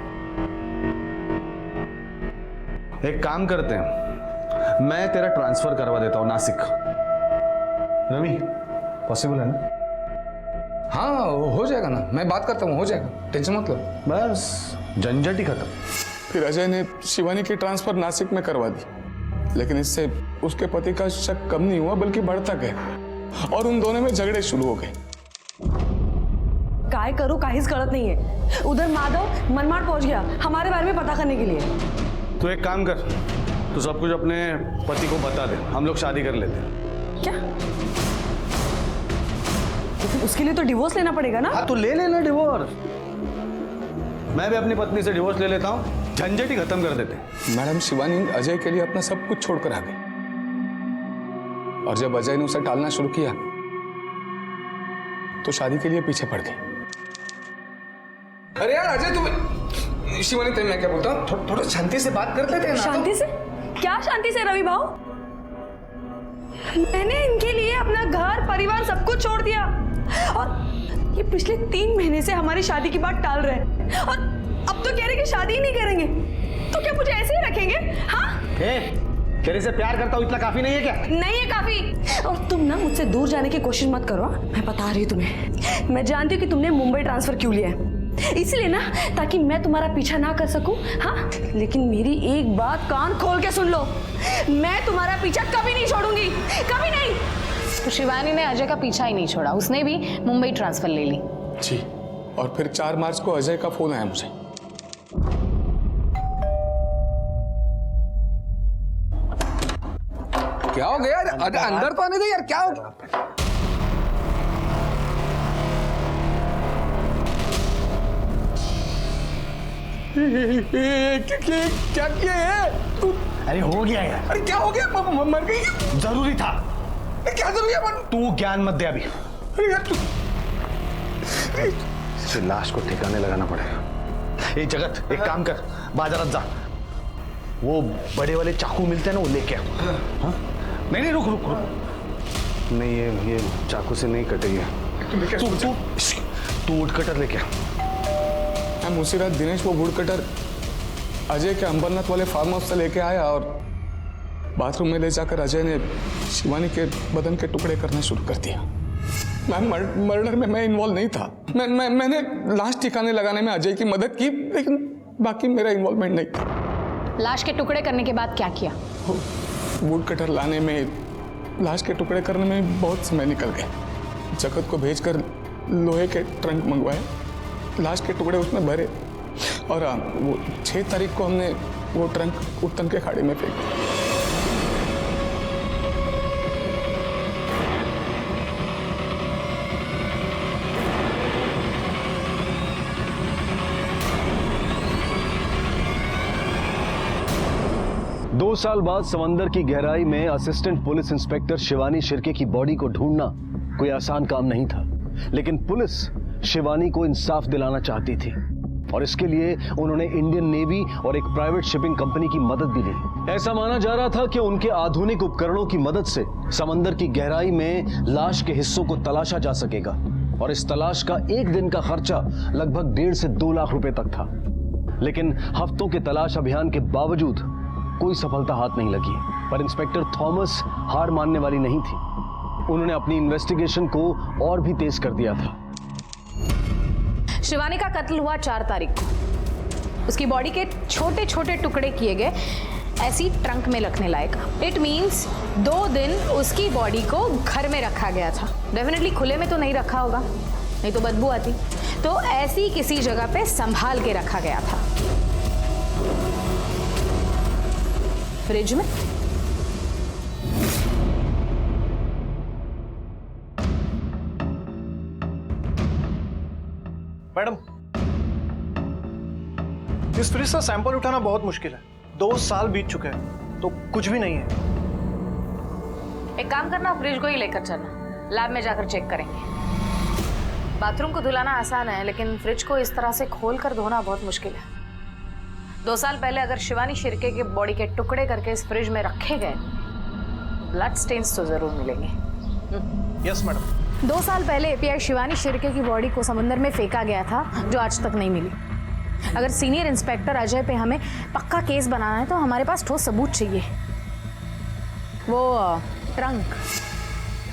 एक काम करते हैं, मैं तेरा ट्रांसफर करवा देता हूं नासिक। रवि, पॉसिबल है ना? हाँ हो जाएगा ना, मैं बात करता हूँ, हो जाएगा, टेंशन मत लो। बस झंझट ही खत्म। फिर अजय ने शिवानी की ट्रांसफर नासिक में करवा दी, लेकिन इससे उसके पति का शक कम नहीं हुआ बल्कि बढ़ता गया और उन दोनों में झगड़े शुरू हो गए। काय करूं काहीच कळत नाहीये। उधर माधव मनमाड़ पहुंच गया हमारे बारे में पता करने के लिए। तो एक काम कर, तू सब कुछ अपने पति को बता दे, हम लोग शादी कर लेते हैं। क्या? लेकिन उसके लिए तो डिवोर्स लेना पड़ेगा ना? हाँ तो ले लेना डिवोर्स। मैं भी अपनी पत्नी से डिवोर्स ले लेता हूँ, झंझट ही खत्म कर देते। मैडम शिवानी अजय के लिए अपना सब कुछ छोड़कर आ गई और जब अजय ने उसे टालना शुरू किया तो शादी के लिए पीछे पड़ गई। अरे यार अजय, तुम शिवानी, तेरे मैं क्या बोलता हूँ, थोड़ा शांति से बात कर लेते हैं ना। शांति से? क्या शांति से रवि भाऊ? मैंने इनके लिए अपना घर परिवार सब कुछ छोड़ दिया और ये पिछले 3 महीने से हमारी शादी की बात टाल रहे हैं और अब तो कह रहे कि शादी ही नहीं करेंगे। तो क्या मुझे ऐसे ही रखेंगे? हाँ? तेरे से प्यार करता हूँ इतना काफी नहीं है क्या? नहीं है काफी। और तुम ना मुझसे दूर जाने की कोशिश मत करो। मैं बता रही हूँ तुम्हें, मैं जानती हूँ कि तुमने मुंबई ट्रांसफर क्यों लिया है, इसलिए ना ताकि मैं तुम्हारा पीछा ना कर सकूं। हाँ, लेकिन मेरी एक बात कान खोल के सुन लो, मैं तुम्हारा पीछा कभी नहीं छोड़ूंगी, कभी नहीं। तो शिवानी ने अजय का पीछा ही नहीं छोड़ा, उसने भी मुंबई ट्रांसफर ले ली। जी, और फिर 4 मार्च को अजय का फोन आया मुझे। क्या हो गया? अंदर तो आने दे यार, क्या हो गया? क्या किया है? अरे हो गया यार। अरे क्या हो गया? मर गई? जरूरी था। क्या जरूरी है? तू ज्ञान मत दे अभी। अरे यार इसे लाश को ठिकाने लगाना पड़ेगा। ए जगत, एक काम कर, बाजारात जा, वो बड़े वाले चाकू मिलते हैं ना, वो लेके आ। हाँ? नहीं रुक रुक रुक। नहीं ये चाकू से नहीं कटेगी। तू वुड कटर लेके आ। हम उसी रात दिनेश वो वुड कटर अजय के अंबरनाथ वाले फार्म हाउस से लेके आया और बाथरूम में ले जाकर अजय ने शिवानी के बदन के टुकड़े करना शुरू कर दिया। मर्डर में मैं इन्वॉल्व नहीं था। मैंने लाश ठिकाने लगाने में अजय की मदद की, लेकिन बाकी मेरा इन्वॉल्वमेंट नहीं था। लाश के टुकड़े करने के बाद क्या किया? वुड कटर लाने में, लाश के टुकड़े करने में बहुत समय निकल गया। जगत को भेजकर लोहे के ट्रंक मंगवाए, लाश के टुकड़े उसमें भरे और वो 6 तारीख को हमने वो ट्रंक उत्तन के खाड़ी में फेंक दिया। 2 साल बाद समंदर की गहराई में assistant police inspector Shivani Shirke की बॉडी को ढूंढना कोई आसान काम नहीं था, लेकिन पुलिस शिवानी को इंसाफ दिलाना चाहती थी और इसके लिए उन्होंने इंडियन नेवी और एक प्राइवेट शिपिंग कंपनी की मदद भी ली। ऐसा माना जा रहा था कि उनके आधुनिक उपकरणों की मदद से समंदर की गहराई में लाश के हिस्सों को तलाशा जा सकेगा और इस तलाश का 1 दिन का खर्चा लगभग 1.5 से 2 लाख रुपए तक था। लेकिन हफ्तों के तलाश अभियान के बावजूद कोई सफलता हाथ नहीं लगी, पर इंस्पेक्टर थॉमस हार मानने वाली नहीं थी। उन्होंने अपनी इन्वेस्टिगेशन को और भी तेज कर दिया था। शिवानी का कत्ल हुआ 4 तारीख को। उसकी बॉडी के छोटे छोटे टुकड़े किए गए ऐसी ट्रंक में रखने लायक। इट मीन्स 2 दिन उसकी बॉडी को घर में रखा गया था। डेफिनेटली खुले में तो नहीं रखा होगा, नहीं तो बदबू आती। तो ऐसी किसी जगह पे संभाल के रखा गया था। फ्रिज में। मैडम, इस फ्रिज से सैंपल उठाना बहुत मुश्किल है। 2 साल बीत चुके हैं तो कुछ भी नहीं है। एक काम करना, फ्रिज को ही लेकर चलना, लैब में जाकर चेक करेंगे। बाथरूम को धुलाना आसान है, लेकिन फ्रिज को इस तरह से खोल कर धोना बहुत मुश्किल है। 2 साल पहले अगर शिवानी शिर्के के बॉडी के टुकड़े करके इस फ्रिज में रखे गए, ब्लड स्टेन्स तो जरूर मिलेंगे। Yes madam. 2 साल पहले एपीआई शिवानी शिर्के की बॉडी को समुद्र में फेंका गया था, जो आज तक नहीं मिली। अगर सीनियर इंस्पेक्टर अजय पे हमें पक्का केस बनाना है तो हमारे पास ठोस सबूत चाहिए। वो ट्रंक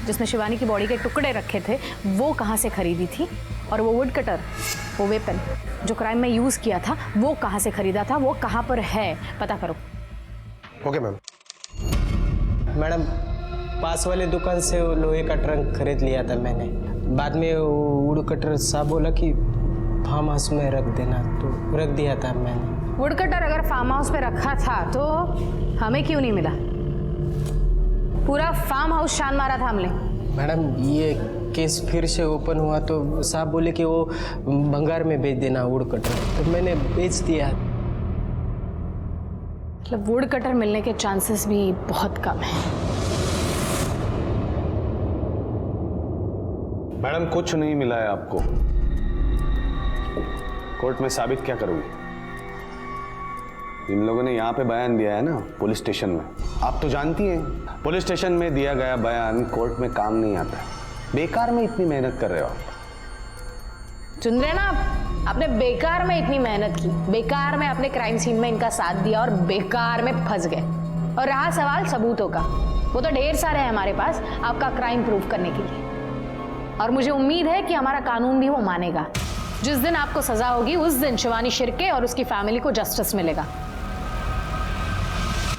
जिसमें शिवानी की बॉडी के टुकड़े रखे थे, वो कहाँ से खरीदी थी, और वो वुड कटर, वो वेपन जो क्राइम में यूज किया था, वो कहाँ से खरीदा था, वो कहाँ पर है, पता करो। Okay ma'am. मैडम, पास वाले दुकान से वो लोहे का ट्रंक खरीद लिया था मैंने। बाद में वुड कटर साहब बोला कि फार्म हाउस में रख देना, तो रख दिया था मैंने। वुड कटर अगर फार्म हाउस पे रखा था तो हमें क्यों नहीं मिला? पूरा फार्म हाउस छान मारा था हमने। मैडम, ये केस फिर से ओपन हुआ तो साहब बोले कि वो भंगार में बेच देना वुड कटर, तो मैंने बेच दिया। मतलब वुड कटर मिलने के चांसेस भी बहुत कम हैं। मैडम, कुछ नहीं मिला है आपको। कोर्ट में साबित क्या करोगे? इन लोगों ने यहाँ पे बयान दिया है ना, पुलिस स्टेशन में। आप तो जानती हैं, पुलिस स्टेशन में दिया गया बयान कोर्ट में काम नहीं आता है। बेकार में इतनी मेहनत कर रहे हो आप। सुन रहे ना आप? आपने बेकार में इतनी मेहनत की, बेकार में अपने क्राइम सीन में इनका साथ दिया और बेकार में फंस गए। और रहा सवाल सबूतों का, वो तो ढेर सारे हैं हमारे पास आपका क्राइम प्रूव करने के लिए। और मुझे उम्मीद है कि हमारा कानून भी वो मानेगा। जिस दिन आपको सजा होगी, उस दिन शिवानी शिर्के और उसकी फैमिली को जस्टिस मिलेगा।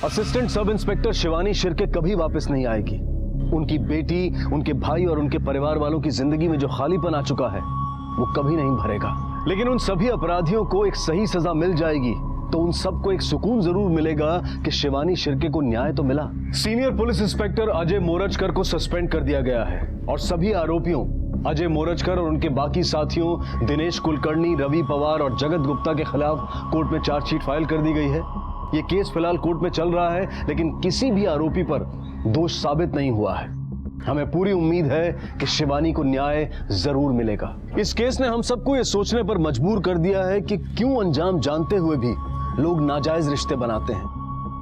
Assistant sub inspector Shivani Shirke कभी वापस नहीं आएगी। उनकी बेटी, उनके भाई और उनके परिवार वालों की जिंदगी में जो खालीपन आ चुका है, वो कभी नहीं भरेगा। लेकिन उन सभी अपराधियों को एक सही सजा मिल जाएगी तो उन सबको एक सुकून जरूर मिलेगा कि शिवानी शिर्के को न्याय तो मिला। Senior police inspector Ajay Morajkar को सस्पेंड कर दिया गया है और सभी आरोपियों अजय मोरजकर और उनके बाकी साथियों दिनेश कुलकर्णी, रवि पवार और जगत गुप्ता के खिलाफ कोर्ट में चार्जशीट फाइल कर दी गई है। ये केस फिलहाल कोर्ट में चल रहा है, लेकिन किसी भी आरोपी पर दोष साबित नहीं हुआ है। हमें पूरी उम्मीद है कि शिवानी को न्याय जरूर मिलेगा। इस केस ने हम सबको ये सोचने पर मजबूर कर दिया है कि क्यों अंजाम जानते हुए भी लोग नाजायज रिश्ते बनाते हैं,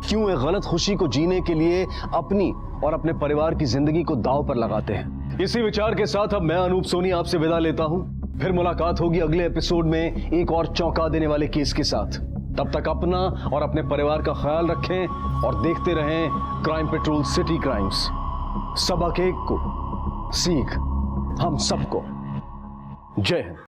क्यों एक गलत खुशी को जीने के लिए अपनी और अपने परिवार की जिंदगी को दांव पर लगाते हैं। इसी विचार के साथ अब मैं अनूप सोनी आपसे विदा लेता हूं। फिर मुलाकात होगी अगले एपिसोड में एक और चौंका देने वाले केस के साथ। तब तक अपना और अपने परिवार का ख्याल रखें और देखते रहें क्राइम पेट्रोल सिटी क्राइम्स। सबक एक को, सीख हम सबको। जय हिंद।